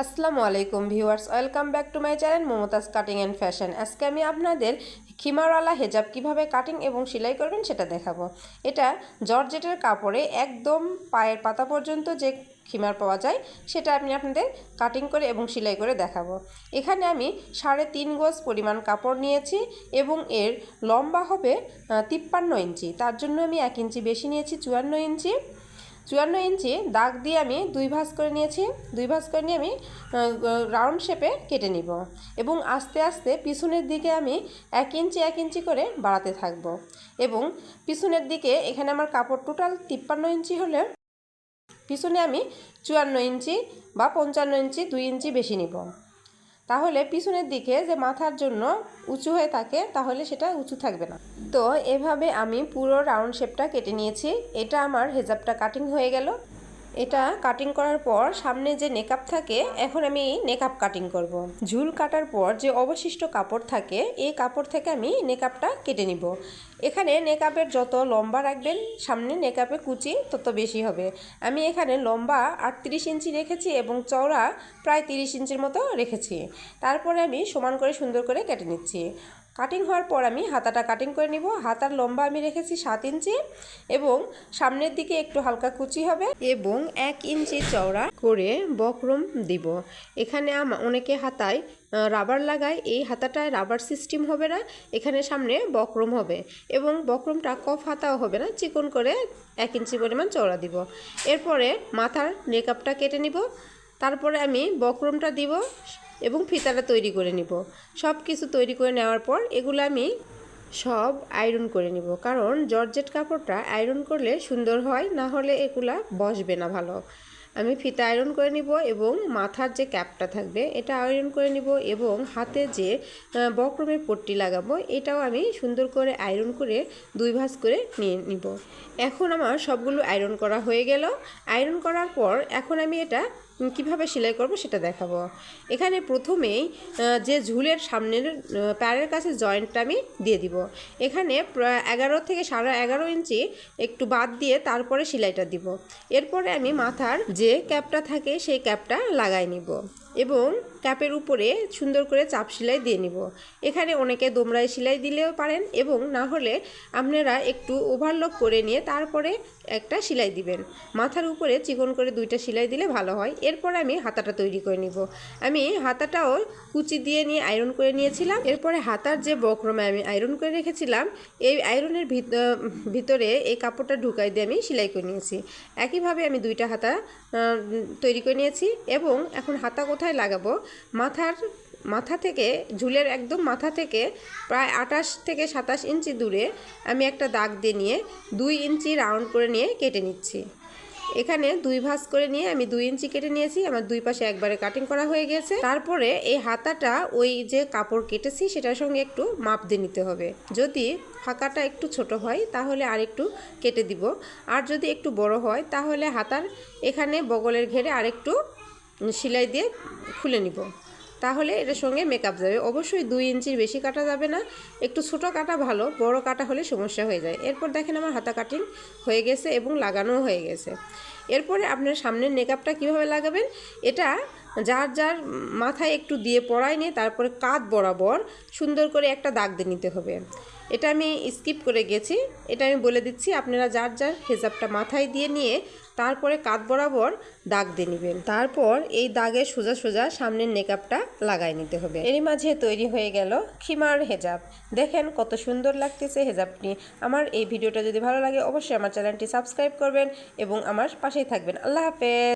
আসসালামু আলাইকুম viewers, welcome back to my channel Momtaz cutting and fashion. আজকে আমি আপনাদের খিমারওয়ালা হেজাব কিভাবে কাটিং এবং সেলাই করবেন সেটা দেখাবো। এটা জর্জেটের কাপড়ে একদম পায়ের পাতা পর্যন্ত যে খিমার পাওয়া যায় সেটা আমি আপনাদের কাটিং করে এবং সেলাই করে দেখাবো। এখানে আমি 3.5 গজ পরিমাণ কাপড় নিয়েছি এবং এর লম্বা হবে 53 ইঞ্চি। তার জন্য আমি 1 ইঞ্চি বেশি নিয়েছি, 54 ইঞ্চি। 54 ইঞ্চি দাগ দিয়ে আমি 2 ভাঁজ করে নিয়েছি। 2 ভাঁজ করে নিয়ে আমি রাউন্ড শেপে কেটে নিব এবং আস্তে আস্তে পিছনের দিকে আমি 1 ইঞ্চি 1 ইঞ্চি করে বাড়াতে থাকব। এবং পিছনের দিকে এখানে আমার কাপড় টোটাল 53 ইঞ্চি হলে পিছনে আমি 54 ইঞ্চি বা 55 ইঞ্চি 2 ইঞ্চি বেশি নিব। তাহলে পিছনের দিকে যে মাথার জন্য উঁচু হয়ে থাকে তাহলে সেটা উঁচু থাকবে না। তো এভাবে আমি পুরো রাউন্ড শেপটা কেটে নিয়েছি। এটা আমার হেজাবটা কাটিং হয়ে গেল। এটা কাটিং করার পর সামনে যে নেকআপ থাকে, এখন আমি নেকআপ কাটিং করব। ঝুল কাটার পর যে অবশিষ্ট কাপড় থাকে এই কাপড় থেকে আমি নেকআপটা কেটে নিব। এখানে নেকআপের যত লম্বা রাখবেন সামনে নেকআপে কুচি তত বেশি হবে। আমি এখানে লম্বা 38 ইঞ্চি রেখেছি এবং চওড়া প্রায় 30 ইঞ্চির মতো রেখেছি। তারপরে আমি সমান করে সুন্দর করে কেটে নিচ্ছি। কাটিং হওয়ার পর আমি হাতাটা কাটিং করে নিব। হাতার লম্বা আমি রেখেছি 7 ইঞ্চি এবং সামনের দিকে একটু হালকা কুচি হবে এবং 1 ইঞ্চি চওড়া করে বক্রম দিব। এখানে অনেকে হাতায় রাবার লাগায়, এই হাতাটায় রাবার সিস্টেম হবে না, এখানে সামনে বক্রম হবে এবং বক্রমটা কফ হাতাও হবে না, চিকন করে 1 ইঞ্চি পরিমাণ চওড়া দিব। এরপরে মাথার নেকআপটা কেটে নিব। তারপরে আমি বক্রমটা দিব এবং ফিতাটা তৈরি করে নিব। সব কিছু তৈরি করে নেওয়ার পর এগুলো আমি সব আয়রন করে নিব, কারণ জর্জেট কাপড়টা আয়রন করলে সুন্দর হয়, না হলে এগুলা বসবে না ভালো। আমি ফিতা আয়রন করে নিব এবং মাথার যে ক্যাপটা থাকবে এটা আয়রন করে নিব এবং হাতে যে বক্রমের পট্টি লাগাবো এটাও আমি সুন্দর করে আয়রন করে 2 ভাঁজ করে নিয়ে নিব। এখন আমার সবগুলো আয়রন করা হয়ে গেল। আয়রন করার পর এখন আমি এটা কিভাবে সেলাই করব সেটা দেখাবো। এখানে প্রথমেই যে ঝুলের সামনের প্যারের কাছে জয়েন্টটা আমি দিয়ে দিব। এখানে 11 থেকে 11.5 ইঞ্চি একটু বাদ দিয়ে তারপরে সেলাইটা দিব। এরপরে আমি মাথার যে ক্যাপটা থাকে সেই ক্যাপটা লাগাই নিব এবং ক্যাপের উপরে সুন্দর করে চাপ সেলাই দিয়ে নিব। এখানে অনেকে দোমড়াই সেলাই দিলেও পারেন এবং না হলে আপনারা একটু ওভারলক করে নিয়ে তারপরে একটা সেলাই দিবেন। মাথার উপরে চিকন করে 2টা সেলাই দিলে ভালো হয়। এরপরে আমি হাতাটা তৈরি করে নিব। আমি হাতাটাও কুচি দিয়ে নিয়ে আয়রন করে নিয়েছিলাম। এরপরে হাতার যে বক্রমে আমি আয়রন করে রেখেছিলাম এই আয়রনের ভিতরে এই কাপড়টা ঢুকাই দিয়ে আমি সেলাই করে নিয়েছি। একইভাবে আমি 2টা হাতা তৈরি করে নিয়েছি এবং এখন হাতা কোথায় লাগাবো, মাথা থেকে ঝুলের একদম মাথা থেকে প্রায় 28 থেকে 27 ইঞ্চি দূরে আমি একটা দাগ দিয়ে নিয়ে 2 ইঞ্চি রাউন্ড করে নিয়ে কেটে নিচ্ছি। এখানে 2 ভাঁজ করে নিয়ে আমি 2 ইঞ্চি কেটে নিয়েছি। আমার 2 পাশে একবারে কাটিং করা হয়ে গেছে। তারপরে এই হাতাটা ওই যে কাপড় কেটেছি সেটার সঙ্গে একটু মাপ দিয়ে নিতে হবে। যদি ফাঁকাটা একটু ছোট হয় তাহলে আর একটু কেটে দিব, আর যদি একটু বড় হয় তাহলে হাতার এখানে বগলের ঘেরে আরেকটু সেলাই দিয়ে খুলে নিব, তাহলে এটার সঙ্গে মেকআপ যাবে। অবশ্যই 2 ইঞ্চির বেশি কাটা যাবে না, একটু ছোট কাটা ভালো, বড় কাটা হলে সমস্যা হয়ে যায়। এরপর দেখেন আমার হাতা কাটিং হয়ে গেছে এবং লাগানোও হয়ে গেছে। এরপরে আপনার সামনের মেকআপটা কিভাবে লাগাবেন এটা যার যার মাথায় একটু দিয়ে পরাই নিয়ে তারপরে কাঁধ বরাবর সুন্দর করে একটা দাগ দিয়ে নিতে হবে। এটা আমি স্কিপ করে গেছি, এটা আমি বলে দিচ্ছি। আপনারা যার যার হেজাবটা মাথায় দিয়ে নিয়ে তারপরে কাঁধ বরাবর দাগ দিয়ে নেবেন। তারপর এই দাগের সোজা সোজা সামনের নেকআপটা লাগাই নিতে হবে। এরই মাঝে তৈরি হয়ে গেল খিমার হেজাব। দেখেন কত সুন্দর লাগতেছে হেজাবটি। আমার এই ভিডিওটা যদি ভালো লাগে অবশ্যই আমার চ্যানেলটি সাবস্ক্রাইব করবেন এবং আমার পাশেই থাকবেন। আল্লাহ হাফেজ।